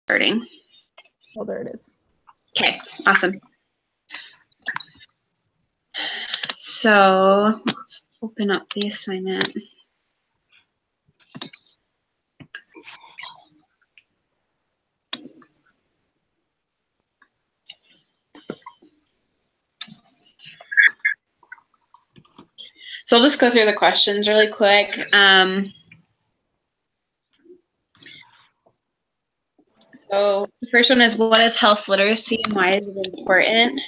starting. Oh, there it is. Okay, awesome. So let's open up the assignment. So I'll just go through the questions really quick. So the first one is, what is health literacy and why is it important?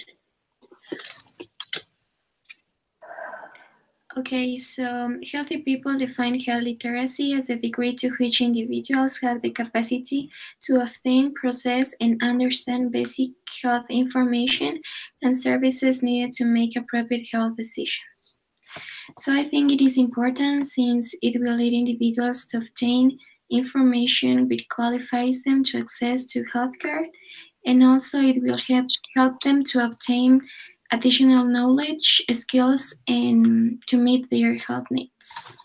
Okay, so healthy people define health literacy as the degree to which individuals have the capacity to obtain, process, and understand basic health information and services needed to make appropriate health decisions. So I think it is important since it will lead individuals to obtain information which qualifies them to access to healthcare, and also it will help them to obtain additional knowledge, skills, and to meet their health needs.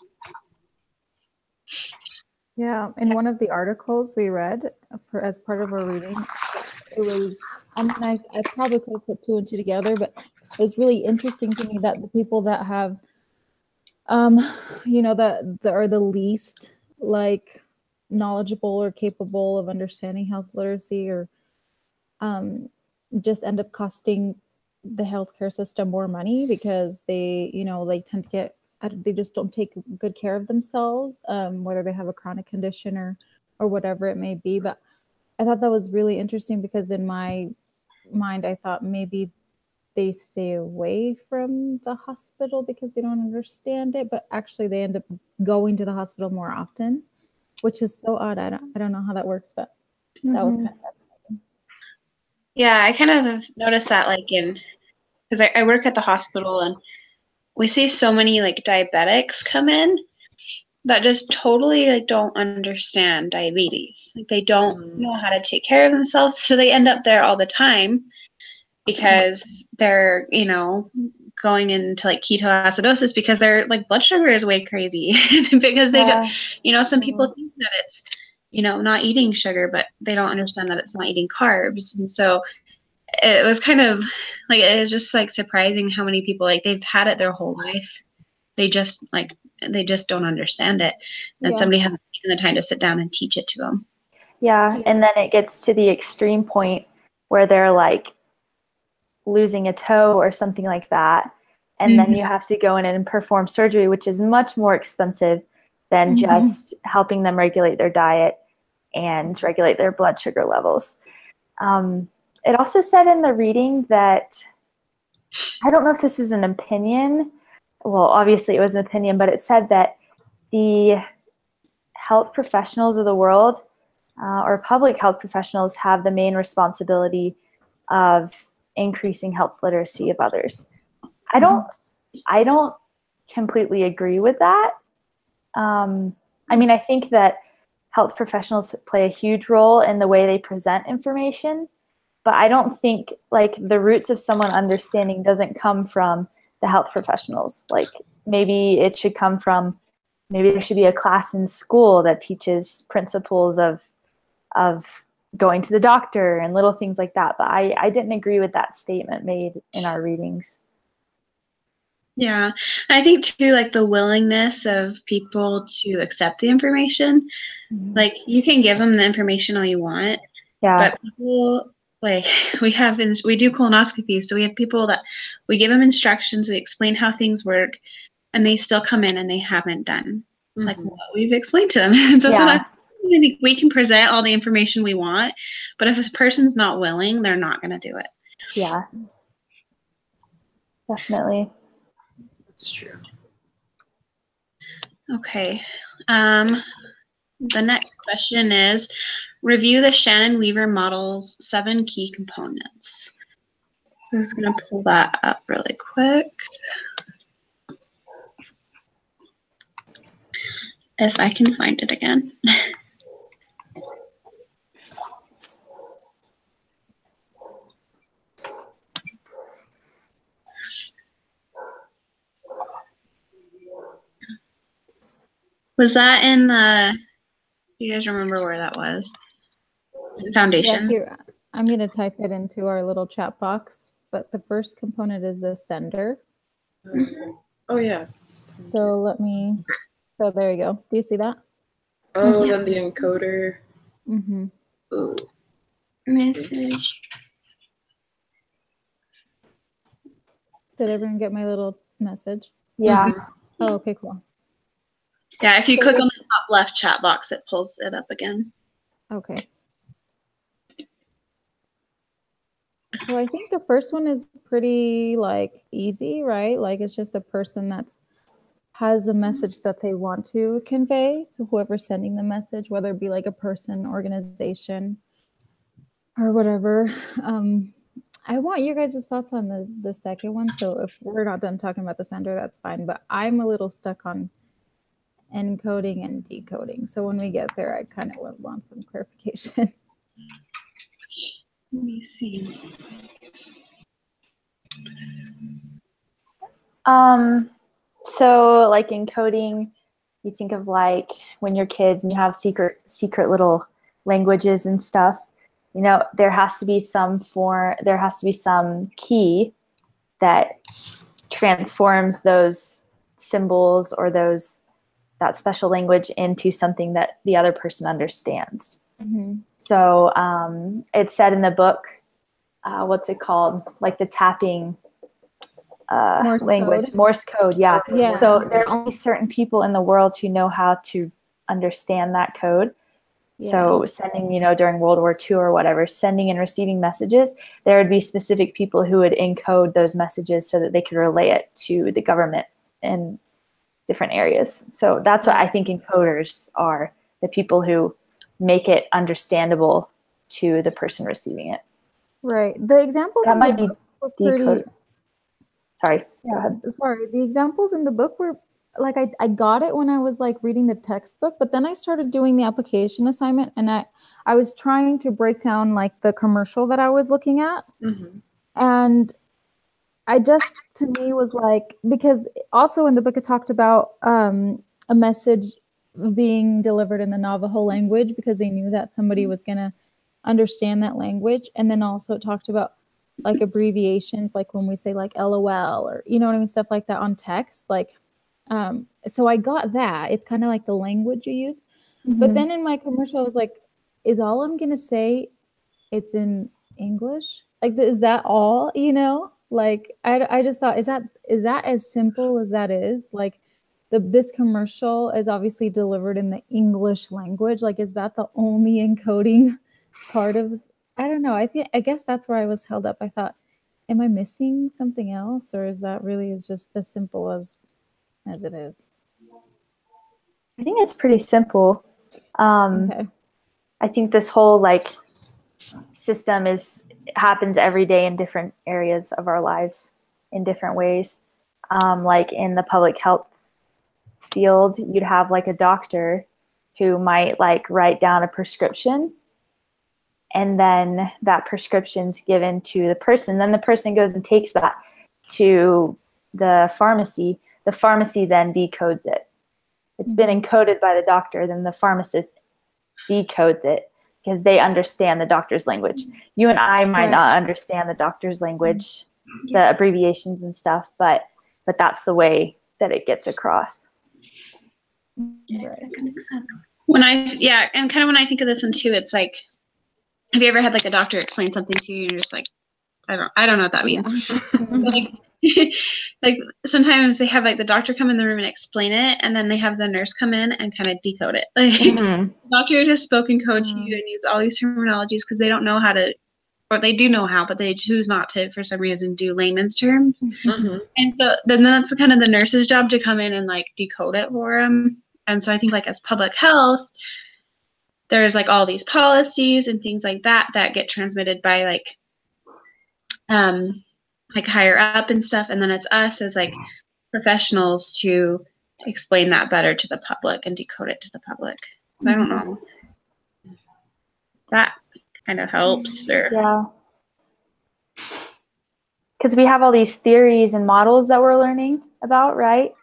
Yeah, in one of the articles we read as part of our reading, it was, I mean, I probably could have put two and two together, but it was really interesting to me that the people that have, that are the least like knowledgeable or capable of understanding health literacy or just end up costing the healthcare system more money because they tend to get, they just don't take good care of themselves, whether they have a chronic condition or whatever it may be. But I thought that was really interesting because in my mind, I thought maybe they stay away from the hospital because they don't understand it, but actually they end up going to the hospital more often, which is so odd. I don't know how that works, but that was kind of fascinating. Yeah, I kind of have noticed that, like, because I work at the hospital and we see so many like diabetics come in that just totally like don't understand diabetes. Like they don't know how to take care of themselves, so they end up there all the time because they're, going into like ketoacidosis because their like blood sugar is way crazy because they don't, some people think that it's, not eating sugar, but they don't understand that it's not eating carbs. And so it was kind of like, it was just like surprising how many people, like, they've had it their whole life. They just don't understand it. And somebody hasn't taken the time to sit down and teach it to them. Yeah. And then it gets to the extreme point where they're like losing a toe or something like that. And then you have to go in and perform surgery, which is much more expensive than just helping them regulate their diet and regulate their blood sugar levels. It also said in the reading that, I don't know if this was an opinion. Well, obviously it was an opinion, but it said that the health professionals of the world or public health professionals have the main responsibility of increasing health literacy of others. I don't completely agree with that. I mean, I think that health professionals play a huge role in the way they present information, but I don't think like the roots of someone understanding doesn't come from the health professionals. Like maybe it should come from, maybe there should be a class in school that teaches principles of going to the doctor and little things like that. But I didn't agree with that statement made in our readings. Yeah. I think too, like the willingness of people to accept the information, like you can give them the information all you want, but people, like we do colonoscopy. So we have people that we give them instructions, we explain how things work, and they still come in and they haven't done like what we've explained to them. So sometimes I think we can present all the information we want, but if a person's not willing, they're not going to do it. Yeah, definitely. That's true. Okay. The next question is, review the Shannon-Weaver model's 7 key components. So I'm just going to pull that up really quick. If I can find it again. Was that in the, do you guys remember where that was? Yeah, Foundation. here, I'm going to type it into our little chat box, but the first component is the sender. Oh yeah. So so there you go. Do you see that? Oh, then the encoder. Mm-hmm. Oh. Message. Did everyone get my little message? Yeah. Oh, okay, cool. Yeah, if you So click on this- the top left chat box, it pulls it up again. Okay. So I think the first one is pretty like easy, right? Like it's just a person has a message that they want to convey. So whoever's sending the message, whether it be like a person, organization, or whatever. I want your guys' thoughts on the second one. So if we're not done talking about the sender, that's fine. But I'm a little stuck on encoding and decoding. So when we get there, I kind of would want some clarification. Let me see. So like encoding, you think of like when you're kids and you have secret little languages and stuff. You know, there has to be some key that transforms those symbols or that special language into something that the other person understands. Mm-hmm. So it's said in the book, what's it called? Like the tapping Morse language, code. Morse code. Yeah. Yeah. So there are only certain people in the world who know how to understand that code. Yeah. So sending, during World War II or whatever, sending and receiving messages, there would be specific people who would encode those messages so that they could relay it to the government in different areas. So that's what I think encoders are, the people who make it understandable to the person receiving it. Right. The examples That in might the be book were pretty. decode. Sorry. Yeah, sorry. The examples in the book were like I got it when I was like reading the textbook, but then I started doing the application assignment and I was trying to break down like the commercial that I was looking at. Mm-hmm. And I just to me was like, because also in the book it talked about a message being delivered in the Navajo language because they knew that somebody was gonna understand that language. And then also it talked about like abbreviations, like when we say like LOL or you know what I mean, stuff like that on text. Like so I got that. It's kind of like the language you use. Mm-hmm. But then in my commercial, I was like, is all I'm gonna say it's in English? Like, is that all, Like I just thought, is that as simple as that is? Like this commercial is obviously delivered in the English language. Like, is that the only encoding part of, I don't know. I guess that's where I was held up. I thought, am I missing something else? Or is that really is just as simple as it is? I think it's pretty simple. Okay. I think this whole like system happens every day in different areas of our lives in different ways. Like in the public health field, you'd have like a doctor who might like write down a prescription, and then that prescription's given to the person. Then the person goes and takes that to the pharmacy. The pharmacy then decodes it. It's been encoded by the doctor, then the pharmacist decodes it because they understand the doctor's language. You and I might not understand the doctor's language, the abbreviations and stuff, but that's the way that it gets across. Yeah, exactly. And kind of when I think of this one too, it's like, have you ever had like a doctor explain something to you and you're just like, I don't know what that means. Like, like sometimes they have like the doctor come in the room and explain it, and then they have the nurse come in and kind of decode it. Like the doctor just spoken code to you and use all these terminologies because they don't know how to, or they do know how, but they choose not to for some reason do layman's terms. Mm-hmm. And so then that's kind of the nurse's job to come in and like decode it for them. And so I think like as public health, there's like all these policies and things like that get transmitted by like higher up and stuff, and then it's us as like professionals to explain that better to the public and decode it to the public. So I don't know. That kind of helps. Or Yeah. Because we have all these theories and models that we're learning about, right?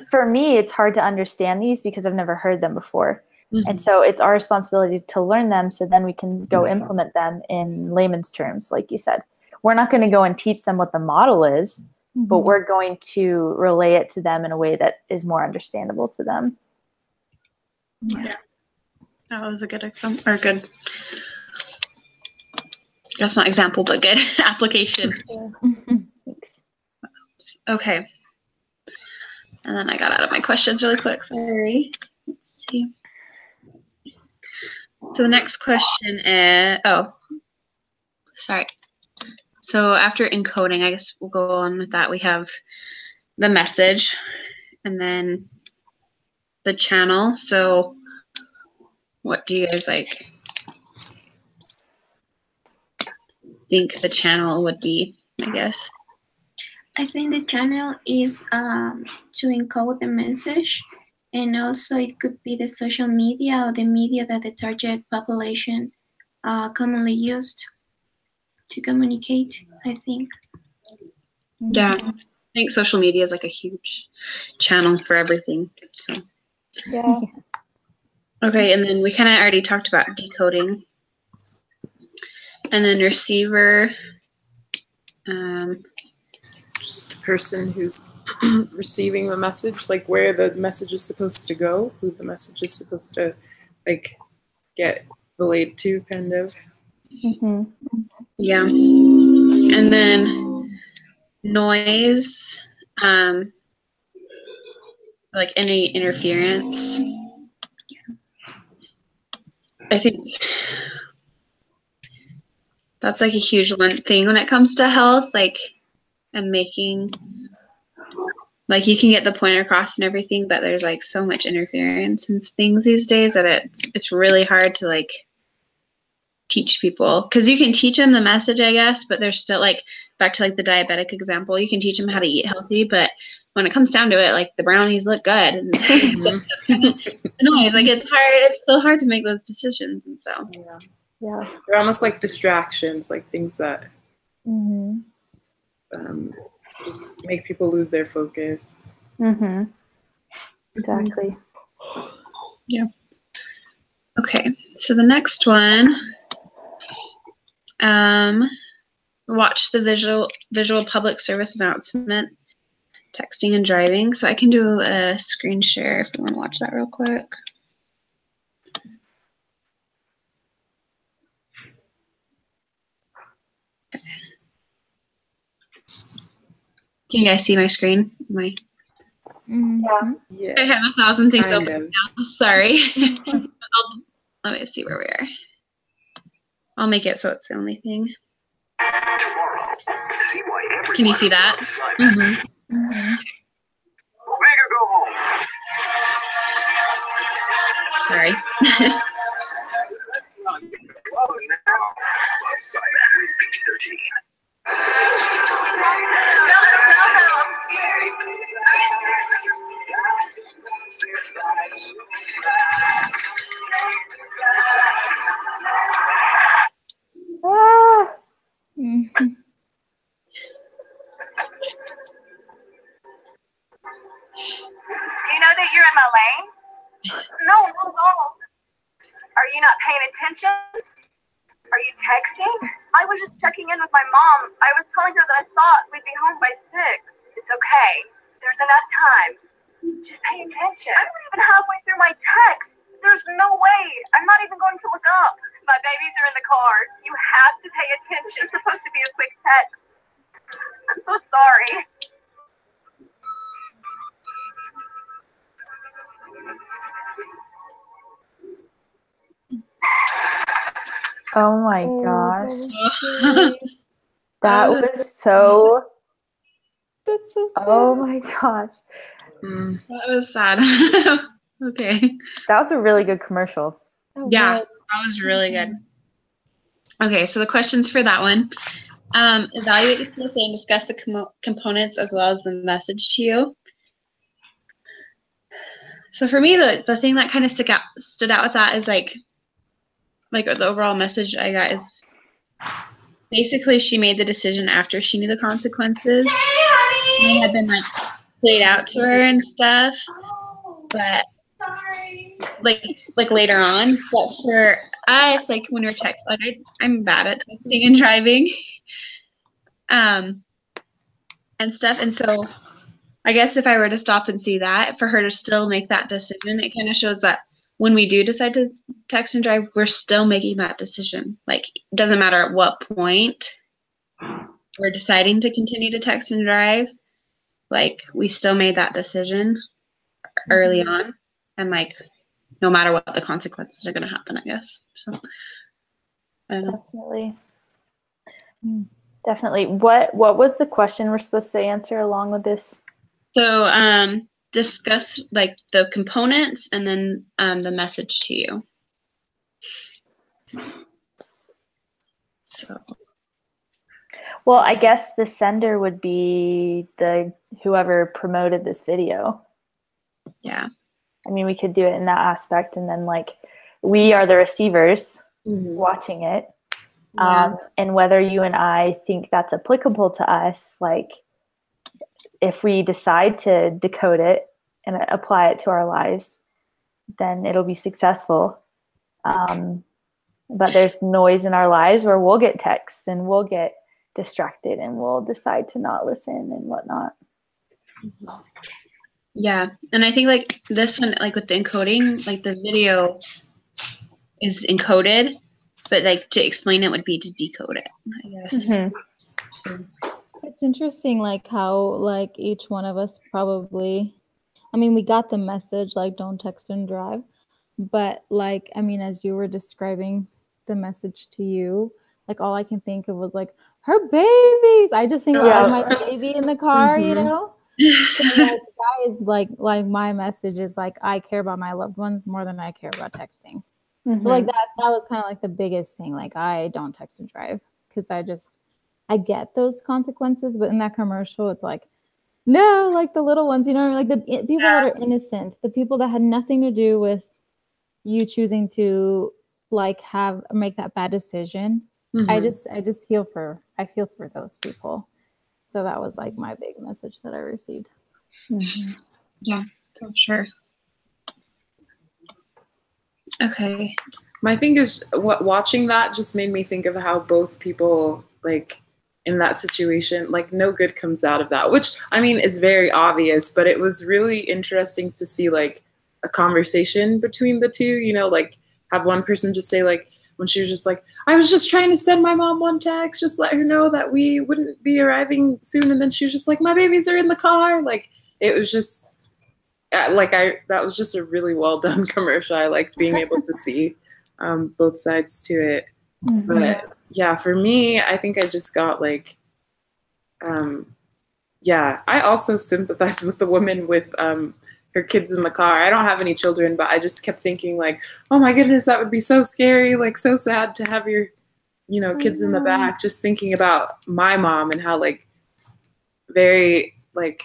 For me, it's hard to understand these because I've never heard them before. And so it's our responsibility to learn them so then we can go implement them in layman's terms, like you said. We're not going to go and teach them what the model is, but we're going to relay it to them in a way that is more understandable to them. Yeah. That was a good example, or good, that's not example, but good application. Thanks. Okay. And then I got out of my questions really quick. Sorry. Let's see. So the next question is, sorry. So after encoding, I guess we'll go on with that. We have the message and then the channel. So what do you guys think the channel would be, I guess? I think the channel is to encode the message, and also it could be the social media or the media that the target population commonly used to communicate, I think. Yeah, I think social media is like a huge channel for everything. So Yeah. okay, and then we kind of already talked about decoding, and then receiver. Just the person who's receiving the message, like where the message is supposed to go, who the message is supposed to like get relayed to, kind of. Yeah, and then noise, like any interference. I think that's like a huge one thing when it comes to health, like, and making, like, you can get the point across and everything, but there's like so much interference and things these days that it's really hard to like teach people, because you can teach them the message, I guess, but there's still like, back to like the diabetic example, you can teach them how to eat healthy, but when it comes down to it, like the brownies look good and noise, like it's hard, it's still hard to make those decisions. And so Yeah, they're almost like distractions, like things that just make people lose their focus. Exactly. Yeah. Okay, so the next one, watch the visual public service announcement, texting and driving. So I can do a screen share if you want to watch that real quick. Okay. Can you guys see my screen? Yeah. I have 1,000 things Kind open of. now. Sorry. Let me see where we are. I'll make it so it's the only thing. Can you see that? Sorry. Do you know that you're in my lane? No, not at all. Are you not paying attention? Are you texting? I was just checking in with my mom. I was telling her that I thought we'd be home by 6. It's okay. There's enough time. Just pay attention. I'm not even halfway through my text. There's no way. I'm not even going to look up. My babies are in the car. You have to pay attention. It's supposed to be a quick text. I'm so sorry. Oh my gosh. That was so. That's so sad. Oh my gosh. That was sad. Okay. That was a really good commercial. Yeah, that was really good. Okay, so the questions for that one. Evaluate the PSA and discuss the components as well as the message to you. So for me, the thing that kind of stood out with that is like the overall message I got is basically she made the decision after she knew the consequences. They had been like played out to her and stuff, but like later on. But for us, like when we're texting, I'm bad at texting and driving, and stuff. And so I guess if I were to stop and see that, for her to still make that decision, it kind of shows that when we do decide to text and drive, we're still making that decision. Like, it doesn't matter at what point we're deciding to continue to text and drive, like, we still made that decision early on. And, like, no matter what the consequences are going to happen, I guess. So, I don't know. Definitely. Definitely. What was the question we're supposed to answer along with this? So, discuss like the components and then the message to you. So. Well, I guess the sender would be whoever promoted this video. Yeah. I mean, we could do it in that aspect, and then like we are the receivers watching it. Yeah. And whether you and I think that's applicable to us, like if we decide to decode it and apply it to our lives, then it'll be successful. But there's noise in our lives where we'll get texts and we'll get distracted and we'll decide to not listen and whatnot. Yeah. And I think like this one, like with the encoding, like the video is encoded, but like to explain it would be to decode it, I guess. So. It's interesting, like how like each one of us probably, I mean, we got the message, like don't text and drive, but like, I mean, as you were describing the message to you, like all I can think of was like her babies. I just think about like, my baby in the car, you know. So, like, that is like my message is like I care about my loved ones more than I care about texting. So, like that was kind of like the biggest thing. Like I don't text and drive because I get those consequences, but in that commercial, it's like, no, like the little ones, you know, like the people that are innocent, the people that had nothing to do with you choosing to like make that bad decision. I just feel for those people. So that was like my big message that I received. Yeah, for sure. Okay. My thing is, watching that just made me think of how both people, like, in that situation, like, no good comes out of that, which, I mean, is very obvious, but it was really interesting to see, like, a conversation between the two, you know, like, have one person just say, like, when she was just like, I was just trying to send my mom one text, just let her know that we wouldn't be arriving soon, and then she was just like, my babies are in the car, like, it was just, like, that was just a really well done commercial. I liked being able to see both sides to it. But yeah, for me, I think I just got like, yeah, I also sympathize with the woman with her kids in the car. I don't have any children, but I just kept thinking like, oh my goodness, that would be so scary, like so sad to have your, you know, kids in the back. Just thinking about my mom and how like very like,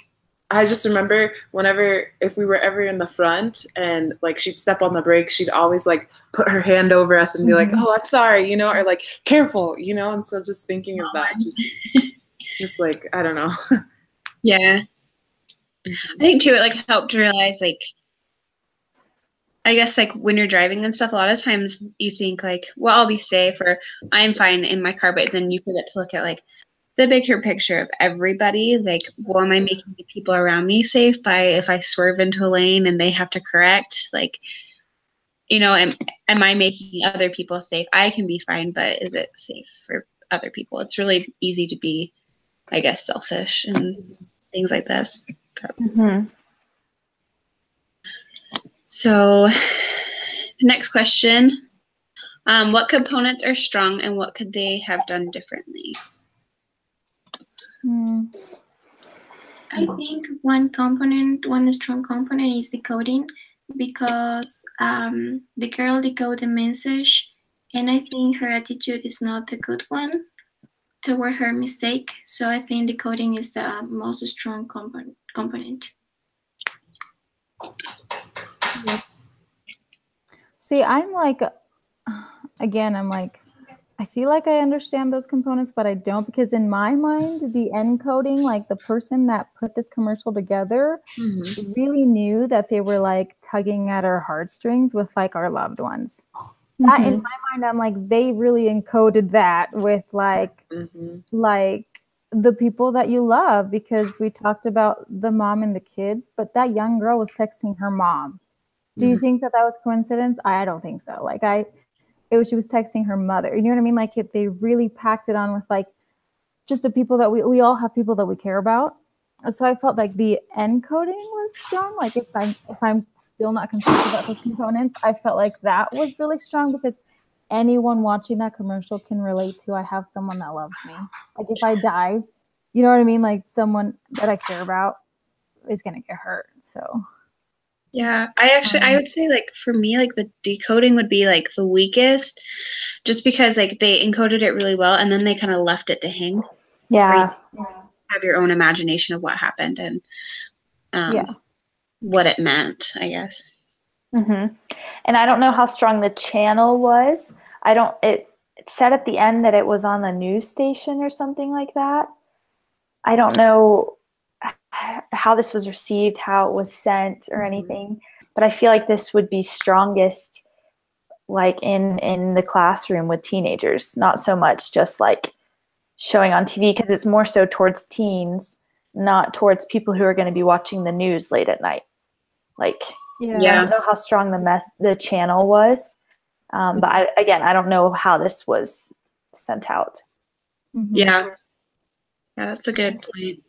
I just remember if we were ever in the front and like she'd step on the brakes, she'd always like put her hand over us and be like, oh, I'm sorry, you know, or like careful, you know. And so just thinking of that, just like, I don't know. Yeah. I think too, it like helped to realize like, I guess like when you're driving and stuff, a lot of times you think like, well, I'll be safe or I'm fine in my car, but then you forget to look at like the bigger picture of everybody. Like, well, am I making the people around me safe by if I swerve into a lane and they have to correct? Like, you know, am I making other people safe? I can be fine, but is it safe for other people? It's really easy to be, I guess, selfish and things like this. So the next question, what components are strong and what could they have done differently? I think one strong component is decoding, because the girl decoded the message and I think her attitude is not the good one toward her mistake. So I think decoding is the most strong component. See, I'm like, again, I'm like, I feel like I understand those components, but I don't, because in my mind, the encoding, like the person that put this commercial together Mhm. really knew that they were like tugging at our heartstrings with like our loved ones. That in my mind, I'm like, they really encoded that with like Mhm. the people that you love, because we talked about the mom and the kids, but that young girl was texting her mom. Do you Mhm. think that was coincidence? I don't think so. Like she was texting her mother. You know what I mean? Like they really packed it on with like just the people that we all have people that we care about. So I felt like the encoding was strong. Like if I'm still not confused about those components, I felt like that was really strong, because anyone watching that commercial can relate to, I have someone that loves me. Like if I die, you know what I mean? Like someone that I care about is gonna get hurt. So Yeah, I would say like for me, like the decoding would be like the weakest, just because like they encoded it really well and then they kind of left it to hang. Yeah. Have your own imagination of what happened and yeah. what it meant, I guess. And I don't know how strong the channel was. It said at the end that it was on the news station or something like that. I don't know how this was received, how it was sent or anything, but I feel like this would be strongest like in the classroom with teenagers, not so much just like showing on TV, because it's more so towards teens, not towards people who are going to be watching the news late at night. Like, Yeah. so I don't know how strong the channel was, but I don't know how this was sent out. Yeah, that's a good point.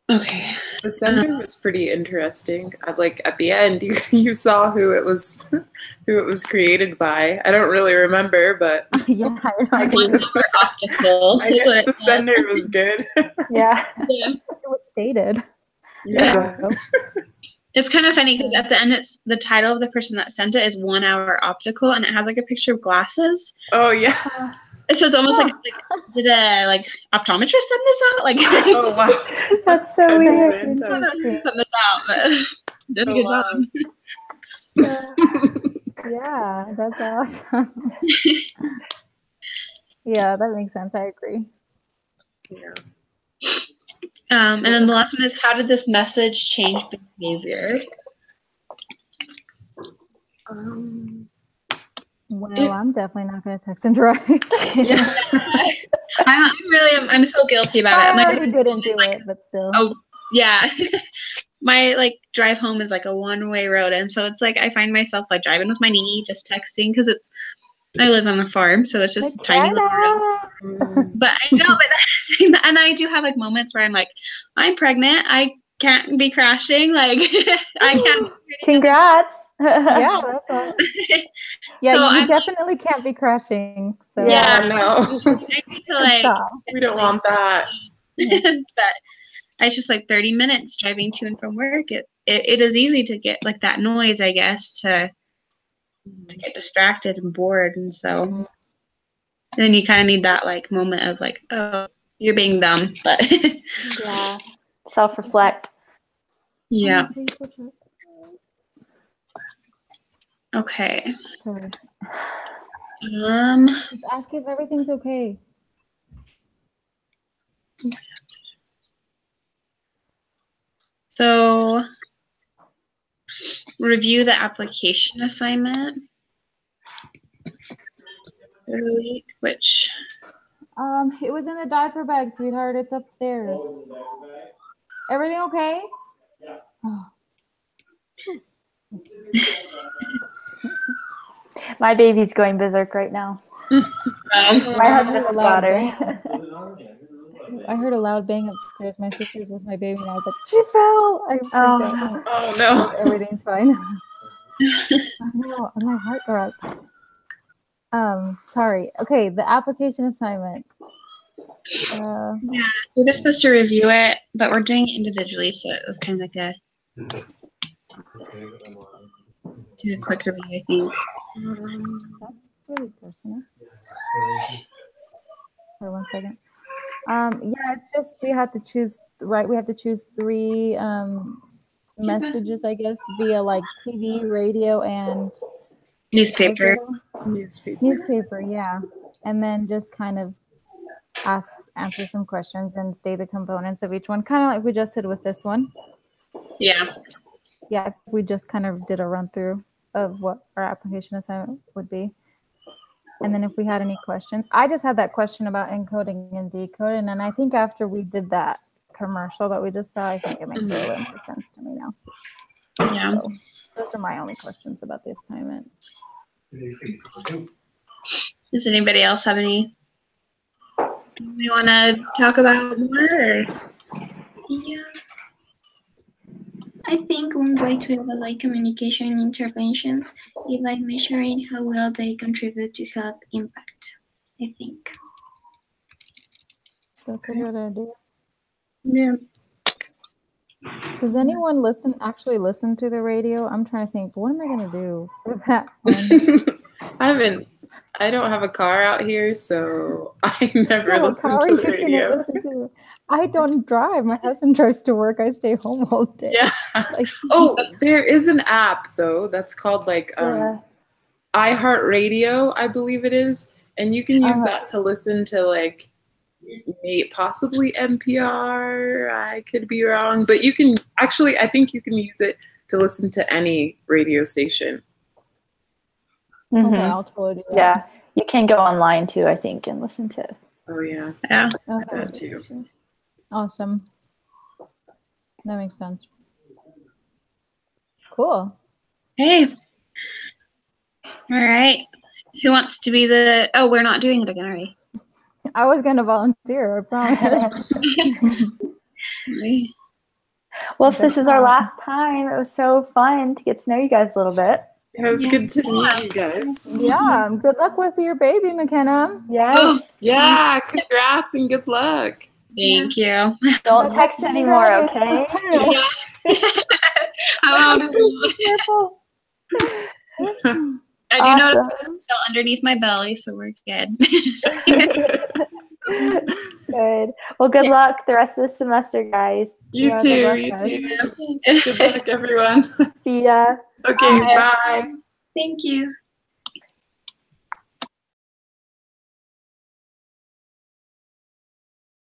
Okay. The sender was pretty interesting. Like at the end, you saw who it was created by. I don't really remember, but Yeah, I guess Optical. I guess the sender was good. Yeah. it was stated. Yeah. It's kind of funny because at the end, it's the title of the person that sent it is 1 Hour Optical, and it has like a picture of glasses. Oh yeah. So it's almost like did a like optometrist send this out? Like, Oh wow, that's so weird. send this out, but did a good job. Yeah, that's awesome. Yeah, that makes sense. I agree. Yeah. And then the last one is, how did this message change behavior? Well, I'm definitely not going to text and drive. Yeah. I'm so guilty about it. I already didn't do it, but still. Oh, yeah. My like drive home is like a one-way road, and so it's like I find myself like driving with my knee, just texting, because I live on the farm, so it's just a tiny little road. But I know, but and I do have like moments where I'm like, I'm pregnant, I can't be crashing, like I can't. Congrats. Yeah, that's awesome. Yeah, So you definitely can't be crashing. So Yeah, no. I need to like. stop. We don't want that. But it's just like 30 minutes driving to and from work. It is easy to get like that noise, I guess, to get distracted and bored, and so then you kind of need that like moment of like, oh, you're being dumb, but Yeah, self-reflect. yeah. Okay. Sorry. Just ask if everything's okay. So review the application assignment for the week, which it was in the diaper bag, sweetheart. It's upstairs. Everything okay? Yeah. Oh. My baby's going berserk right now. My husband's daughter. I heard a loud bang upstairs. My sister's with my baby, and I was like, she fell. I freaked out. Oh no. Everything's fine. I know, my heart dropped. Sorry. Okay, the application assignment. Yeah, we're just supposed to review it, but we're doing it individually, so it was kind of like do a quick review, I think. That's really personal. For 1 second. Yeah, it's just we have to choose three messages, I guess, via like TV, radio, and newspaper. Newspaper, yeah. And then just kind of answer some questions and state the components of each one, kind of like we just did with this one. Yeah. Yeah, we just kind of did a run through of what our application assignment would be. And then if we had any questions, I just had that question about encoding and decoding. And I think after we did that commercial that we just saw, I think it makes a little more sense to me now. Yeah. So those are my only questions about the assignment. Does anybody else have any we want to talk about more? Or? Yeah. I think one way to evaluate communication interventions is by measuring how well they contribute to health impact, I think. That's a good idea. Yeah. Does anyone actually listen to the radio? I'm trying to think, what am I going to do for that one? I don't have a car out here, so I never listen to the radio. I don't drive. My husband drives to work. I stay home all day. Yeah. Like, there is an app though that's called like iHeartRadio, I believe it is, and you can use that to listen to like possibly NPR. I could be wrong, but you can actually. I think you can use it to listen to any radio station. Okay, I'll totally do that. Yeah, you can go online too, I think, and listen to. Oh yeah, yeah, that too. Awesome. That makes sense. Cool. Hey. All right. Who wants to be the? Oh, we're not doing it again, are we? I was going to volunteer, I promise. Well, if this is our last time, it was so fun to get to know you guys a little bit. It was good to meet you guys. Yeah, good luck with your baby, McKenna. Yes. Oh, yeah, congrats and good luck. Thank you. Don't text anymore, okay? Careful. I do know it's still underneath my belly, so we're good. Good. Well, good luck the rest of the semester, guys. You too. Good luck, everyone. See ya. Okay, bye. Thank you.